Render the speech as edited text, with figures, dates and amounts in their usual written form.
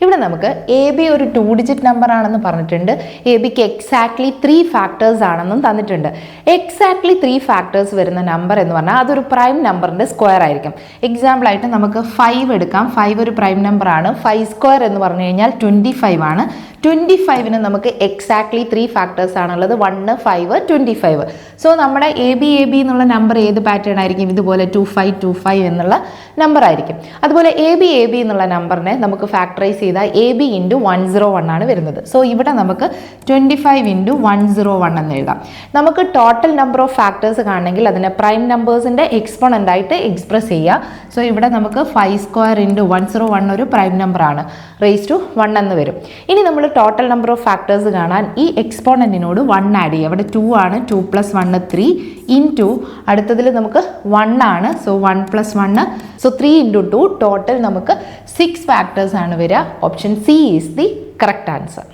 ഇവിടെ നമുക്ക് A B ഒരു 2 ഡിജിറ്റ് നമ്പർ ആണെന്ന് പറഞ്ഞിട്ടുണ്ട്. എ ബിക്ക് എക്സാക്ട്ലി 3 ഫാക്ടേഴ്സ് ആണെന്നും തന്നിട്ടുണ്ട്. എക്സാക്ട്ലി 3 ഫാക്ടേഴ്സ് വരുന്ന നമ്പർ എന്ന് പറഞ്ഞാൽ അതൊരു പ്രൈം നമ്പറിന്റെ സ്ക്വയർ ആയിരിക്കും. എക്സാമ്പിൾ ആയിട്ട് നമുക്ക് 5 എടുക്കാം. 5 ഒരു പ്രൈം നമ്പർ ആണ്. 5 സ്ക്വയർ എന്ന് പറഞ്ഞു കഴിഞ്ഞാൽ 25 ആണ്. 25ന് നമുക്ക് എക്സാക്ട്ലി 3 ഫാക്ടേഴ്സ് ആണുള്ളത്. 1, 5, 25. സോ നമ്മുടെ എ ബി എന്നുള്ള നമ്പർ ഏത് പാറ്റേൺ ആയിരിക്കും? ഇതുപോലെ 2525 എന്നുള്ള നമ്പർ ആയിരിക്കും. അതുപോലെ എ ബി എന്നുള്ള നമ്പറിനെ നമുക്ക് ഫാക്ടറൈസ് ചെയ്താൽ എ ബി ഇൻറ്റു 101 ആണ് വരുന്നത്. സോ ഇവിടെ നമുക്ക് 25 ഇൻറ്റു 101 എന്ന് എഴുതാം. നമുക്ക് ടോട്ടൽ നമ്പർ ഓഫ് ഫാക്ടേഴ്സ് കാണണമെങ്കിൽ അതിനെ പ്രൈം നമ്പേഴ്സിന്റെ എക്സ്പോണന്റ് ആയിട്ട് എക്സ്പ്രസ് ചെയ്യുക. സോ ഇവിടെ നമുക്ക് 5 സ്ക്വയർ ഇൻറ്റു 101 ഒരു പ്രൈം നമ്പർ ആണ്. റേസ് ടു 1 എന്ന് വരും. ഇനി നമ്മൾ ടോട്ടൽ നമ്പർ ഓഫ് ഫാക്ടേഴ്സ് കാണാൻ ഈ എക്സ്പോണന്റിനോട് 1 ആഡ് ചെയ്യുക. അവിടെ 2 ആണ്. 2 + 1 3 ഇൻറ്റു അടുത്തതിൽ നമുക്ക് 1 ആണ്. സോ 1 + 1 സോ 3 ഇൻറ്റു 2 ടോട്ടൽ നമുക്ക് 6 ഫാക്ടേഴ്സ് ആണ് വരിക. Option C is the correct answer.